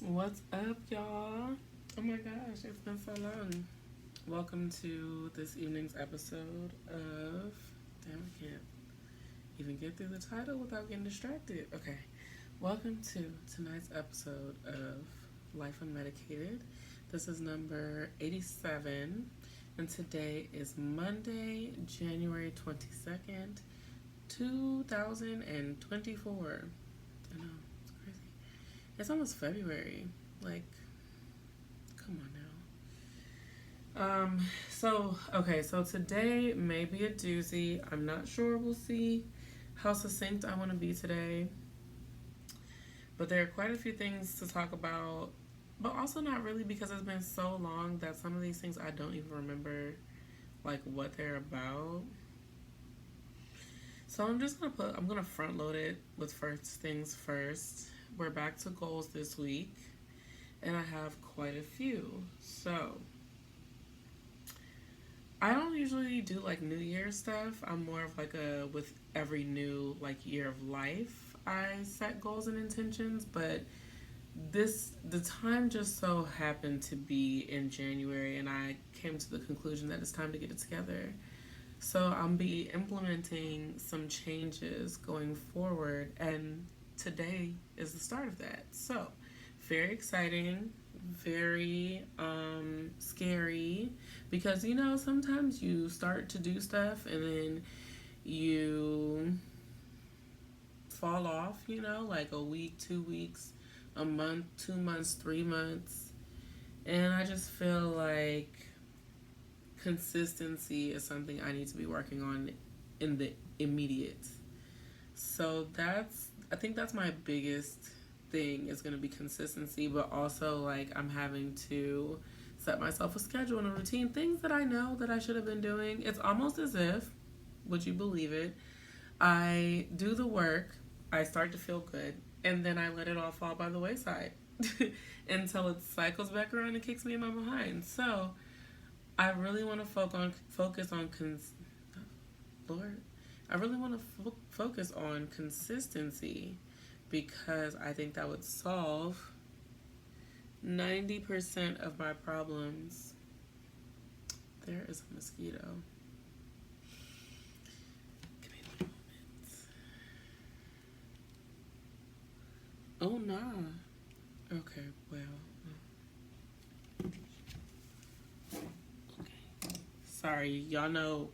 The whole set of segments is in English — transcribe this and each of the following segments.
What's up, y'all? Oh my gosh, it's been so long. Welcome to this evening's episode of. Damn, I can't even get through the title without getting distracted. Okay. Welcome to tonight's episode of Life Unmedicated. This is number 87, and today is Monday, January 22nd, 2024. I know, it's crazy. It's almost February. Like, come on now. So today may be a doozy. I'm not sure. We'll see how succinct I want to be today. But there are quite a few things to talk about, but also not really because it's been so long that some of these things I don't even remember, like, what they're about. So I'm gonna front load it with first things first. We're back to goals this week, and I have quite a few. So I don't usually do like New Year stuff. I'm more of like with every new like year of life, I set goals and intentions, but the time just so happened to be in January, and I came to the conclusion that it's time to get it together. So I'll be implementing some changes going forward, and today is the start of that. So, very exciting, very scary, because sometimes you start to do stuff and then you fall off, like a week, 2 weeks, a month, 2 months, 3 months. And I just feel like consistency is something I need to be working on in the immediate. So I think that's my biggest thing is going to be consistency, but also like I'm having to set myself a schedule and a routine, things that I know that I should have been doing. It's almost as if, would you believe it, I do the work, I start to feel good, and then I let it all fall by the wayside until it cycles back around and kicks me in my behind. So I really want to focus on Lord. I really want to focus on consistency, because I think that would solve 90% of my problems. There is a mosquito. Give me 1 moment. Oh, nah. Okay, well. Sorry, y'all know,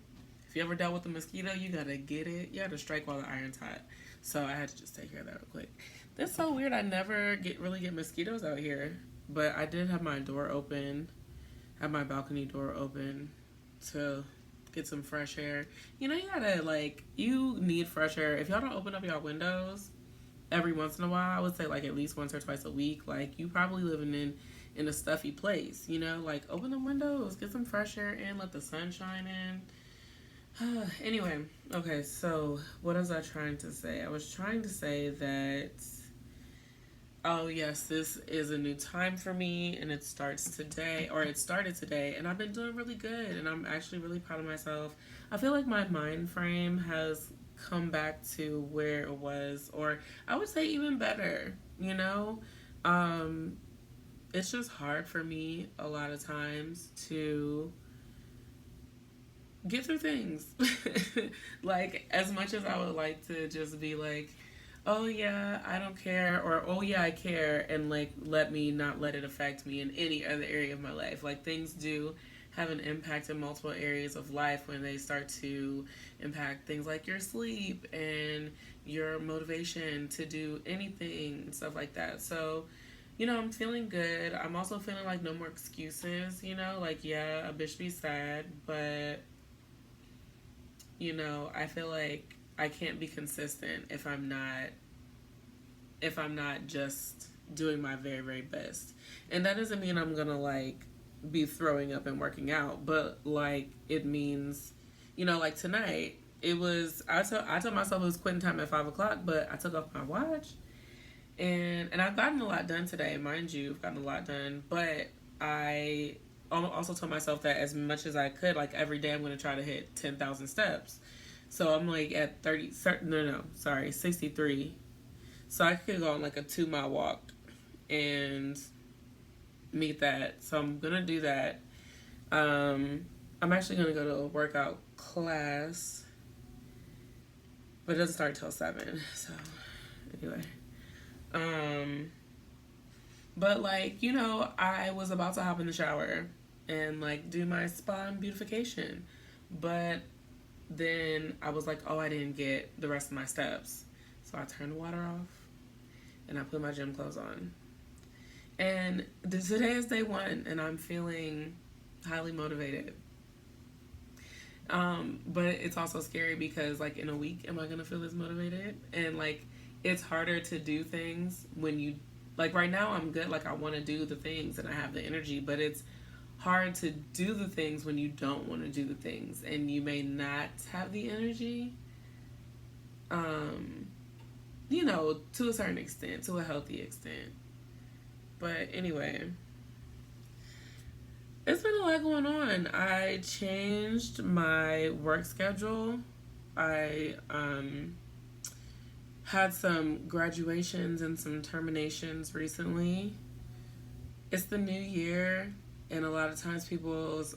if you ever dealt with a mosquito, you gotta get it. You gotta strike while the iron's hot. So I had to just take care of that real quick. That's so weird. I never really get mosquitoes out here, but I did have my door open, have my balcony door open to get some fresh air. You gotta you need fresh air. If y'all don't open up y'all windows every once in a while, I would say like at least once or twice a week. Like you probably living in a stuffy place, like open the windows, get some fresh air in, let the sun shine in. Anyway, okay, so what was I trying to say? I was trying to say that, oh yes, this is a new time for me, and it started today, and I've been doing really good, and I'm actually really proud of myself. I feel like my mind frame has come back to where it was, or I would say even better, it's just hard for me a lot of times to get through things. Like, as much as I would like to just be like, oh yeah, I don't care, or oh yeah, I care, and like let me not let it affect me in any other area of my life. Like, things do have an impact in multiple areas of life when they start to impact things like your sleep and your motivation to do anything and stuff like that. So I'm feeling good. I'm also feeling like no more excuses, like, yeah, a bitch be sad, but I feel like I can't be consistent if I'm not just doing my very, very best. And that doesn't mean I'm gonna like be throwing up and working out, but like it means, like tonight I told myself it was quitting time at 5 o'clock, but I took off my watch, and I've gotten a lot done today, mind you. I've gotten a lot done, but I also told myself that as much as I could, like every day I'm going to try to hit 10,000 steps. So I'm like at 63. So I could go on like a 2-mile walk and meet that. So I'm gonna do that. I'm actually gonna go to a workout class, but it doesn't start till 7. So anyway, um, but like I was about to hop in the shower and like do my spa and beautification, but then I was like, oh, I didn't get the rest of my steps, so I turned the water off and I put my gym clothes on. And today is day 1, and I'm feeling highly motivated. But it's also scary because like in a week, am I gonna feel as motivated? And like it's harder to do things when you like right now I'm good, like I want to do the things and I have the energy, but it's hard to do the things when you don't want to do the things and you may not have the energy. Um, to a certain extent, to a healthy extent. But anyway, it's been a lot going on. I changed my work schedule. I had some graduations and some terminations recently. It's the new year, and a lot of times people's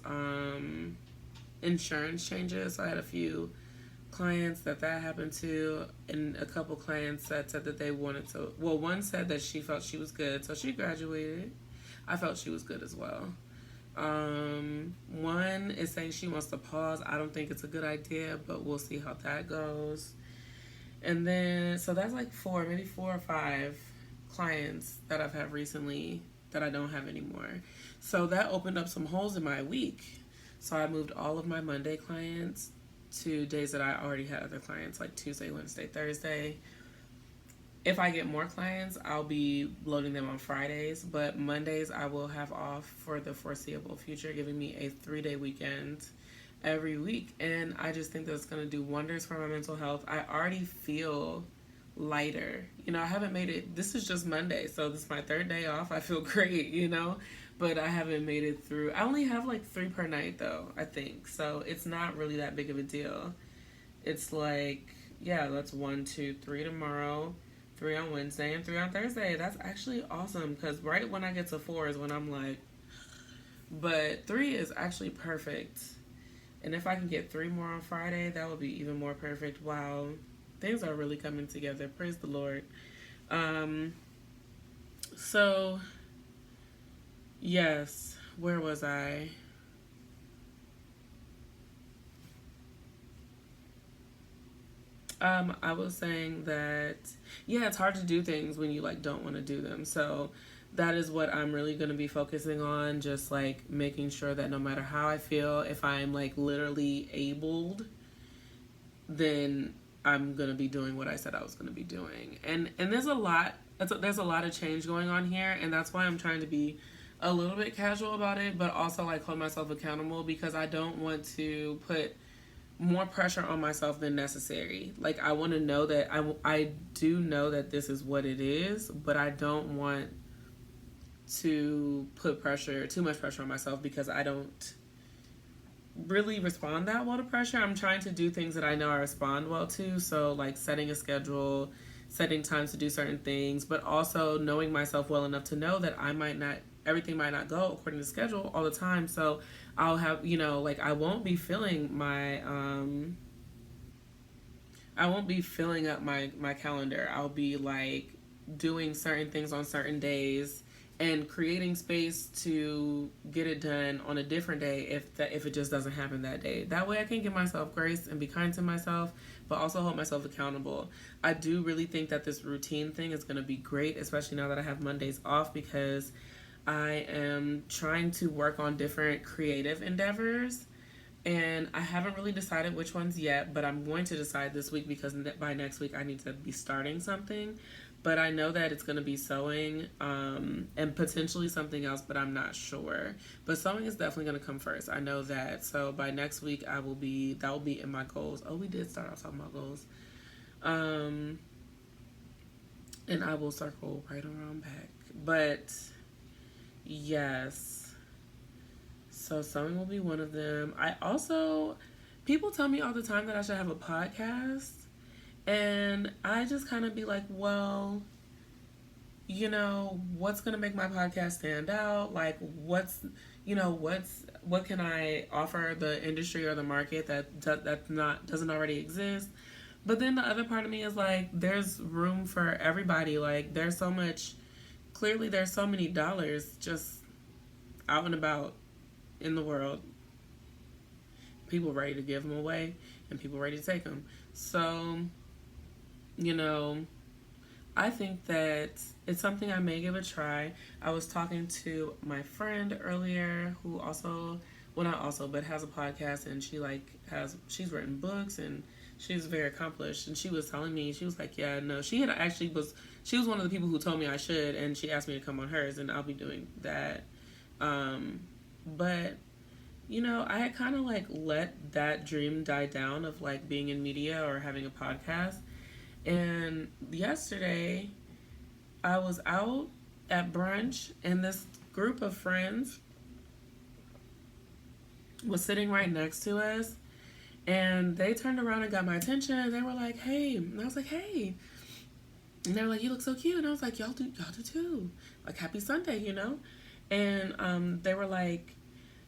insurance changes. So I had a few clients that happened to, and a couple clients that said that they wanted to. Well, one said that she felt she was good, so she graduated. I felt she was good as well. One is saying she wants to pause. I don't think it's a good idea, but we'll see how that goes. And then, so that's like maybe 4 or 5 clients that I've had recently that I don't have anymore. So that opened up some holes in my week. So I moved all of my Monday clients to days that I already had other clients, like Tuesday, Wednesday, Thursday. If I get more clients, I'll be loading them on Fridays, but Mondays I will have off for the foreseeable future, giving me a 3-day weekend every week. And I just think that's going to do wonders for my mental health. I already feel lighter. I haven't made it. This is just Monday, so this is my 3rd day off. I feel great, but I haven't made it through. I only have like 3 per night though, I think. So it's not really that big of a deal. It's like, yeah, that's 1, 2, 3 tomorrow, 3 on Wednesday, and 3 on Thursday. That's actually awesome because right when I get to 4 is when I'm like, but 3 is actually perfect. And if I can get 3 more on Friday, that would be even more perfect. Wow. Things are really coming together. Praise the Lord. So, yes, where was I? I was saying that, yeah, it's hard to do things when you like don't want to do them. So that is what I'm really going to be focusing on. Just like making sure that no matter how I feel, if I'm like literally abled, then I'm going to be doing what I said I was going to be doing. And there's a lot of change going on here. And that's why I'm trying to be a little bit casual about it, but also like hold myself accountable because I don't want to put more pressure on myself than necessary. Like I want to know that I do know that this is what it is, but I don't want to put too much pressure on myself because I don't really respond that well to pressure. I'm trying to do things that I know I respond well to. So like setting a schedule, setting times to do certain things, but also knowing myself well enough to know that everything might not go according to schedule all the time. So I'll have, like I won't be filling up my calendar. I'll be like doing certain things on certain days and creating space to get it done on a different day if it just doesn't happen that day. That way I can give myself grace and be kind to myself, but also hold myself accountable. I do really think that this routine thing is going to be great, especially now that I have Mondays off, because I am trying to work on different creative endeavors. And I haven't really decided which ones yet, but I'm going to decide this week because by next week I need to be starting something. But I know that it's going to be sewing and potentially something else, but I'm not sure. But sewing is definitely going to come first. I know that. So by next week, that will be in my goals. Oh, we did start off talking about goals. And I will circle right around back. But yes. So sewing will be one of them. People tell me all the time that I should have a podcast. And I just kind of be like, well, what's going to make my podcast stand out? Like, what can I offer the industry or the market that doesn't already exist? But then the other part of me is like, there's room for everybody. Like, clearly there's so many dollars just out and about in the world. People ready to give them away and people ready to take them. So, you know, I think that it's something I may give a try. I was talking to my friend earlier who also, well, not also, but has a podcast, and she's written books, and she's very accomplished. And she was telling me, she was like, yeah, no, she was one of the people who told me I should, and she asked me to come on hers, and I'll be doing that. But I had kind of like let that dream die down of like being in media or having a podcast. And yesterday, I was out at brunch, and this group of friends was sitting right next to us, and they turned around and got my attention, and they were like, hey. And I was like, hey. And they were like, you look so cute. And I was like, y'all do too. Like, happy Sunday, And they were like,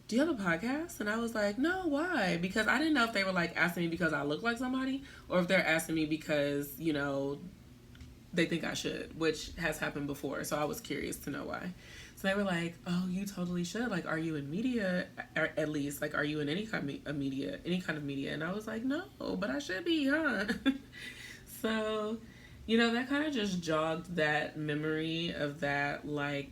do you have a podcast? And I was like, no, why? Because I didn't know if they were like asking me because I look like somebody, or if they're asking me because, they think I should, which has happened before. So I was curious to know why. So they were like, oh, you totally should. Like, are you in media, or at least? Like, are you in any kind of media? And I was like, no, but I should be, huh? So, that kind of just jogged that memory of that, like,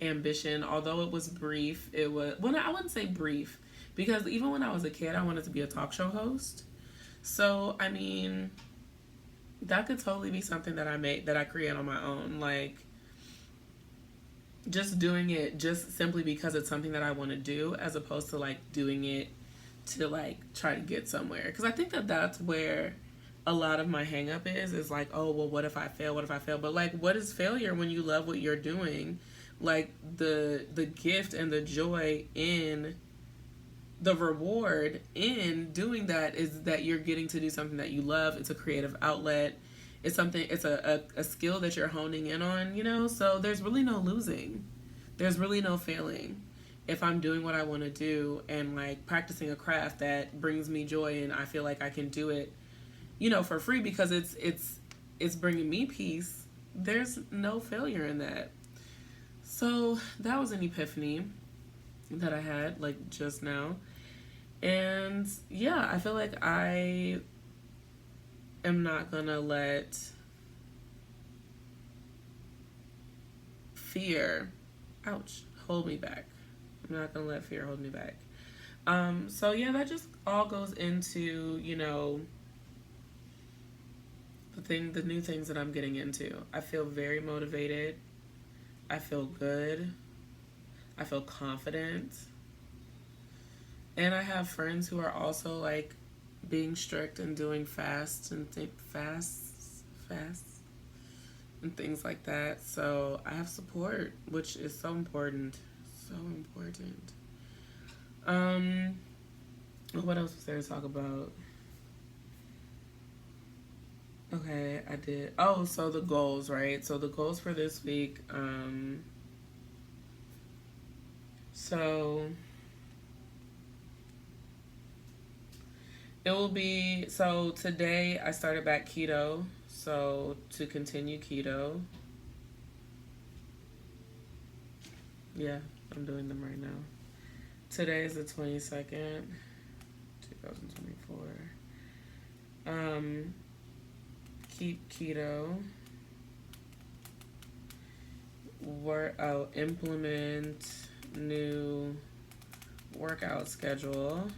ambition. Although it was brief, I wouldn't say brief, because even when I was a kid, I wanted to be a talk show host. So, I mean, that could totally be something that I create on my own. Like, just doing it just simply because it's something that I want to do, as opposed to like doing it to like try to get somewhere. Because I think that that's where a lot of my hang up is like, oh, well, what if I fail? But like, what is failure when you love what you're doing? Like, the gift and the joy in the reward in doing that is that you're getting to do something that you love. It's a creative outlet. It's a skill that you're honing in on, so there's really no losing. There's really no failing if I'm doing what I want to do and like practicing a craft that brings me joy, and I feel like I can do it, for free because it's bringing me peace. There's no failure in that. So that was an epiphany that I had like just now. And yeah, I feel like I am not gonna let fear, hold me back. I'm not gonna let fear hold me back. So yeah, that just all goes into, the new things that I'm getting into. I feel very motivated. I feel good. I feel confident. And I have friends who are also like being strict and doing fasts and things like that. So I have support, which is so important. So important. What else was there to talk about? Okay, I did. Oh, so the goals, right? So the goals for this week. So it will be, so today I started back keto. So to continue keto. Yeah, I'm doing them right now. Today is the 22nd, 2024. Keep keto. Implement new workout schedule.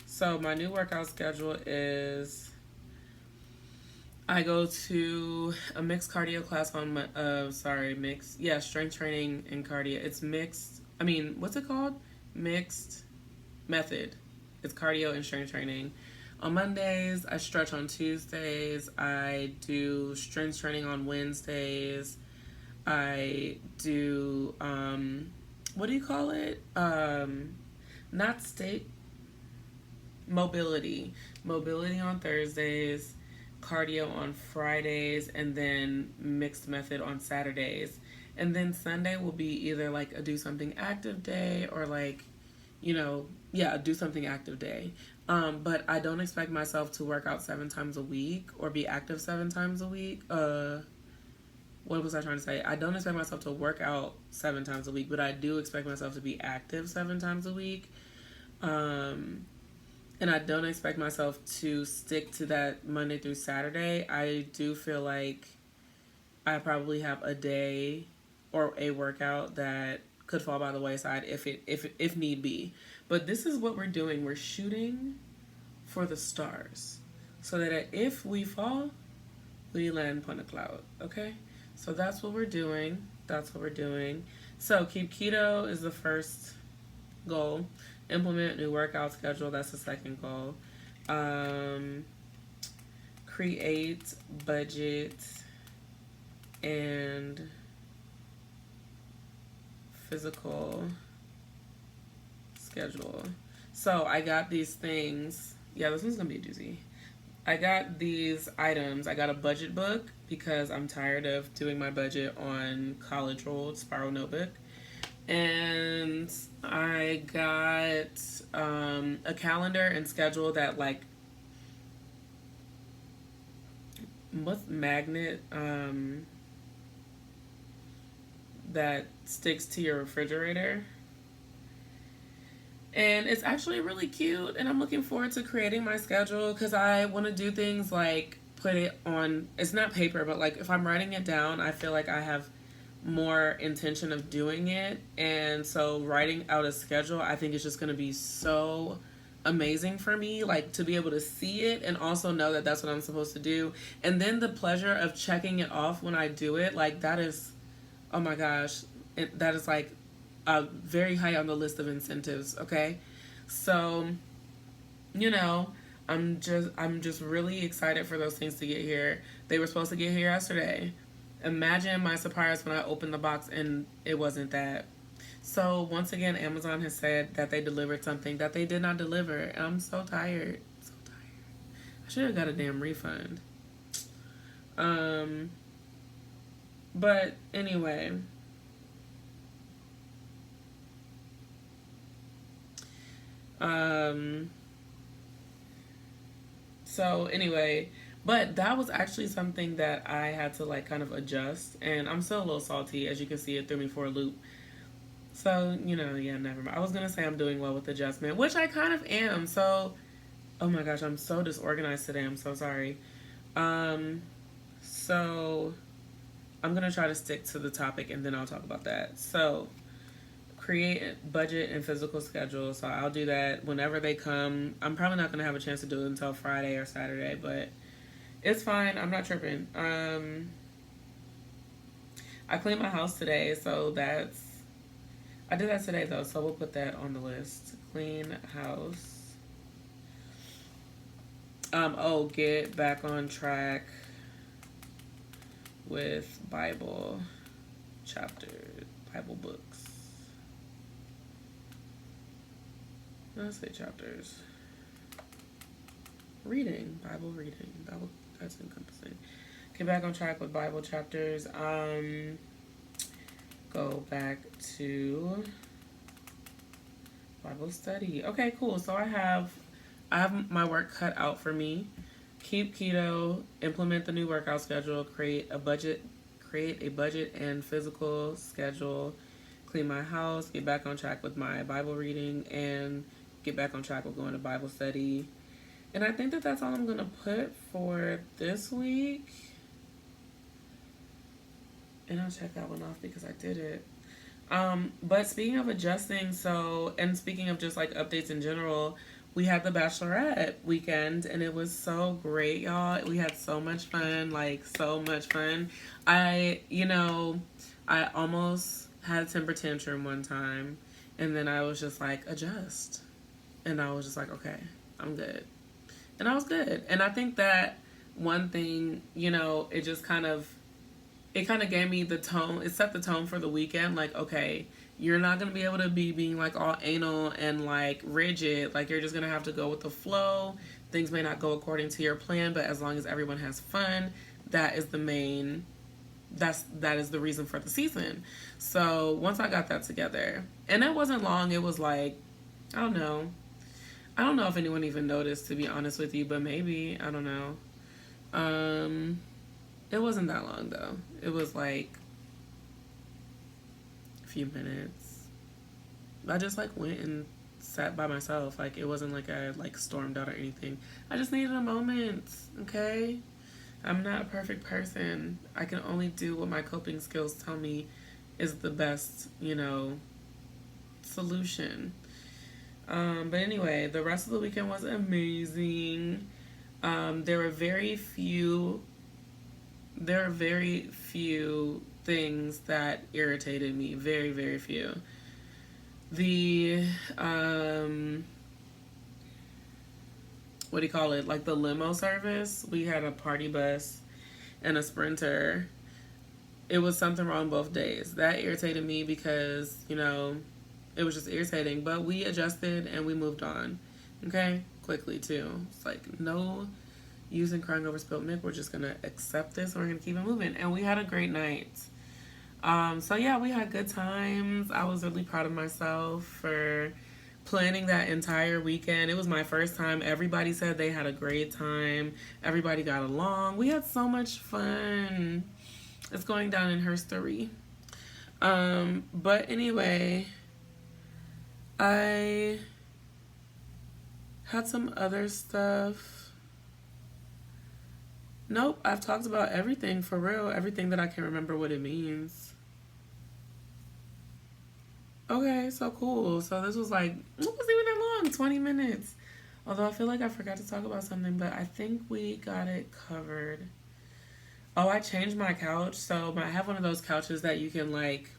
So my new workout schedule is I go to a mixed cardio class on strength training and cardio. It's mixed. I mean, what's it called? Mixed method. It's cardio and strength training. On Mondays, I stretch on Tuesdays. I do strength training on Wednesdays. I do, what do you call it? Not state, mobility. Mobility on Thursdays. cardio on Fridays, and then mixed method on Saturdays. And then Sunday will be either like a do something active day or like, yeah, do something active day. But I don't expect myself to work out 7 times a week or be active 7 times a week. What was I trying to say? I don't expect myself to work out 7 times a week, but I do expect myself to be active 7 times a week. And I don't expect myself to stick to that Monday through Saturday. I do feel like I probably have a day or a workout that could fall by the wayside if need be. But this is what we're doing. We're shooting for the stars so that if we fall, we land upon a cloud. Okay? So that's what we're doing. So keep keto is the first goal. Implement new workout schedule. That's the second goal. Create budget and physical schedule. So I got these things. Yeah, this one's gonna be a doozy. I got these items. I got a budget book because I'm tired of doing my budget on college rolled spiral notebook. And I got a calendar and schedule that like what's magnet that sticks to your refrigerator. And it's actually really cute, and I'm looking forward to creating my schedule because I want to do things like put it on, it's not paper, but like if I'm writing it down, I feel like I have more intention of doing it. And so writing out a schedule, I think is just going to be so amazing for me, like to be able to see it and also know that that's what I'm supposed to do. And then the pleasure of checking it off when I do it, like that is, oh my gosh, that is like very high on the list of incentives. Okay, so I'm just really excited for those things to get here. They were supposed to get here yesterday. Imagine my surprise when I opened the box and it wasn't that. So once again, Amazon has said that they delivered something that they did not deliver, and I'm so tired. I should have got a damn refund. But anyway. So anyway, but that was actually something that I had to like kind of adjust, and I'm still a little salty. As you can see, it threw me for a loop. So, yeah, never mind. I was going to say I'm doing well with adjustment, which I kind of am. So, oh my gosh, I'm so disorganized today. I'm so sorry. So I'm going to try to stick to the topic and then I'll talk about that. So create budget and physical schedule. So I'll do that whenever they come. I'm probably not going to have a chance to do it until Friday or Saturday, but it's fine. I'm not tripping. I cleaned my house today, so I did that today though, so we'll put that on the list. Clean house. Get back on track with Bible books. Let's say chapters. Bible reading. That's encompassing. Get back on track with Bible chapters. Go back to Bible study. Okay, cool. So I have my work cut out for me. Keep keto, implement the new workout schedule, create a budget and physical schedule, clean my house, get back on track with my Bible reading, and get back on track with going to Bible study. And I think that that's all I'm going to put for this week. And I'll check that one off because I did it. But speaking of adjusting, and speaking of just like updates in general, we had the bachelorette weekend and it was so great, y'all. We had so much fun, like so much fun. I almost had a temper tantrum one time and then I was just like, adjust. And I was just like, okay, I'm good. And I was good. And I think that one thing, it just kind of gave me the tone. It set the tone for the weekend. Like, okay, you're not going to be able to be being like all anal and like rigid. Like, you're just going to have to go with the flow. things may not go according to your plan, but as long as everyone has fun, that is the main that is the reason for the season. So once I got that together, and it wasn't long, it was like, I don't know. I don't know if anyone even noticed, to be honest with you, but maybe, I don't know. It wasn't that long though. It was like a few minutes. I just like went and sat by myself. Like it wasn't like I like stormed out or anything. I just needed a moment, okay? I'm not a perfect person. I can only do what my coping skills tell me is the best, solution. But anyway, the rest of the weekend was amazing. There were very few things that irritated me. Very, very few. The what do you call it? Like the limo service. We had a party bus and a Sprinter. It was something wrong both days. That irritated me because, it was just irritating. But we adjusted and we moved on. Okay? Quickly too. It's like no use in crying over spilled milk. We're just gonna accept this and we're gonna keep it moving. And we had a great night. So yeah, we had good times. I was really proud of myself for planning that entire weekend. It was my first time. Everybody said they had a great time. Everybody got along. We had so much fun. It's going down in history. But anyway, I had some other stuff. Nope, I've talked about everything for real. Everything that I can remember what it means. Okay, so cool. So this was like, it wasn't even that long, 20 minutes. Although I feel like I forgot to talk about something, but I think we got it covered. Oh, I changed my couch. So I have one of those couches that you can like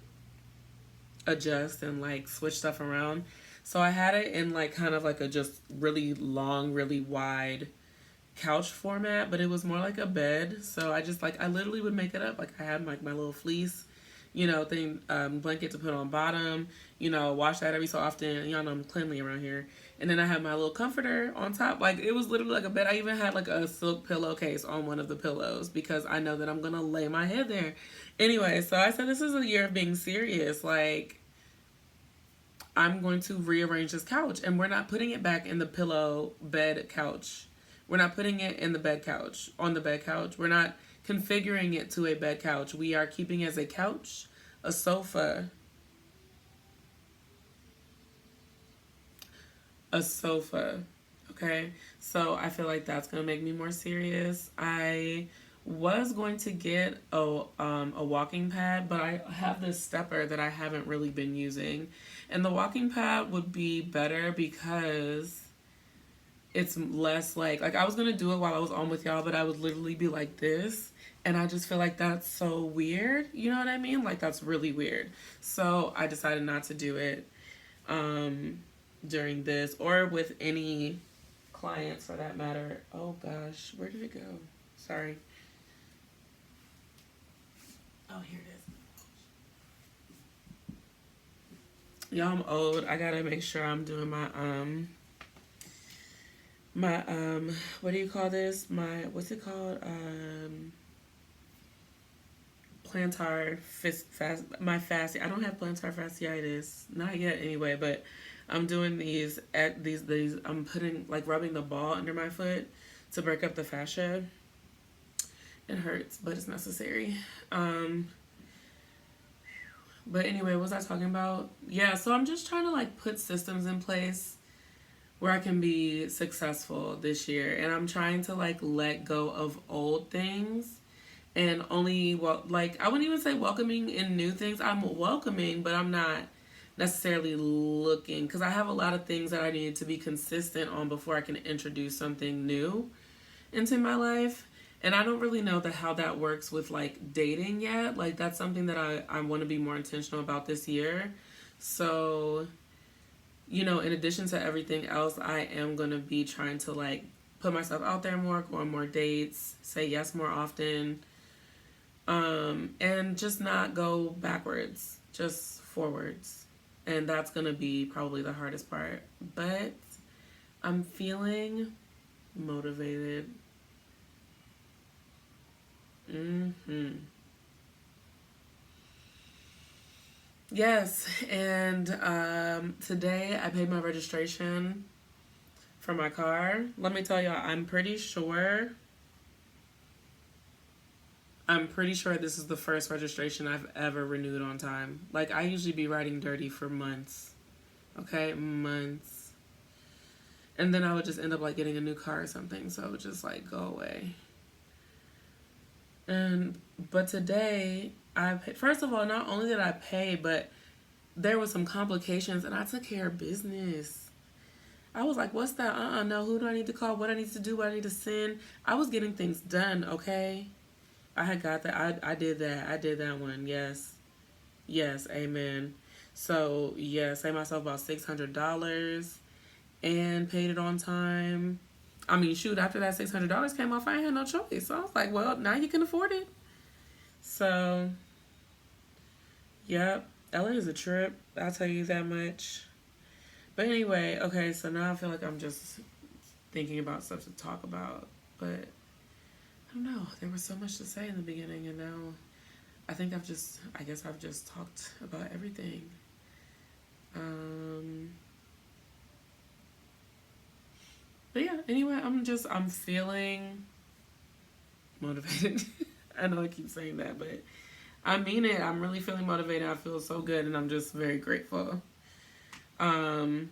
adjust and like switch stuff around. So I had it in like kind of like a just really long, really wide couch format, but it was more like a bed. So I just like, I literally would make it up. Like I had like my little fleece blanket to put on bottom, wash that every so often. Y'all know I'm cleanly around here. And then I had my little comforter on top. Like it was literally like a bed. I even had like a silk pillowcase on one of the pillows because I know that I'm going to lay my head there. Anyway, so I said, this is a year of being serious. Like I'm going to rearrange this couch and we're not putting it back in the pillow bed couch. We're not putting it in the bed couch, on the bed couch. We're not configuring it to a bed couch. We are keeping it as a couch, a sofa, okay? So I feel like that's going to make me more serious. I was going to get a walking pad, but I have this stepper that I haven't really been using. And the walking pad would be better because it's less like I was going to do it while I was on with y'all, but I would literally be like this. And I just feel like that's so weird. You know what I mean? Like that's really weird. So I decided not to do it during this or with any clients for that matter. Oh gosh, where did it go? Sorry. Oh, here it is. Y'all, I'm old. I gotta make sure I'm doing my what do you call this? What's it called? Plantar fascia. I don't have plantar fasciitis, not yet anyway, but I'm doing these I'm putting like rubbing the ball under my foot to break up the fascia. It hurts, but it's necessary. But anyway, what was I talking about? Yeah, so I'm just trying to like put systems in place where I can be successful this year, and I'm trying to like let go of old things and only I wouldn't even say welcoming in new things. I'm welcoming, but I'm not necessarily looking because I have a lot of things that I need to be consistent on before I can introduce something new into my life. And I don't really know how that works with like dating yet. Like that's something that I want to be more intentional about this year. So, in addition to everything else, I am going to be trying to like put myself out there more, go on more dates, say yes more often, and just not go backwards, just forwards. And that's going to be probably the hardest part. But I'm feeling motivated. Yes, and today I paid my registration for my car. Let me tell y'all, I'm pretty sure this is the first registration I've ever renewed on time. Like, I usually be riding dirty for months. Okay, months. And then I would just end up like getting a new car or something, so it would just like go away. But today first of all, not only did I pay, but there was some complications and I took care of business. I was like, what's that? No, who do I need to call? What I need to do? What I need to send? I was getting things done, okay? I had got that. I did that. I did that one. Yes. Yes, amen. So, yeah, saved myself about $600 and paid it on time. I mean, shoot, after that $600 came off, I ain't had no choice. So I was like, well, now you can afford it. So, yep, LA is a trip. I'll tell you that much. But anyway, okay, so now I feel like I'm just thinking about stuff to talk about. But I don't know. There was so much to say in the beginning, and now I guess I've just talked about everything. But yeah, anyway, I'm feeling motivated. I know I keep saying that, but I mean it. I'm really feeling motivated. I feel so good, and I'm just very grateful. And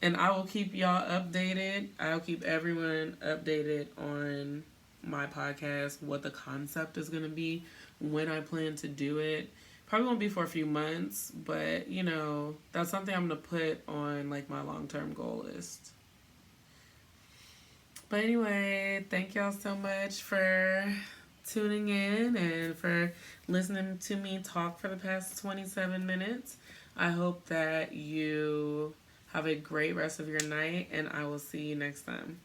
I will keep y'all updated. I'll keep everyone updated on my podcast, what the concept is going to be, when I plan to do it. Probably won't be for a few months, but, you know, that's something I'm going to put on, like, my long-term goal list. But anyway, thank y'all so much for tuning in and for listening to me talk for the past 27 minutes. I hope that you have a great rest of your night, and I will see you next time.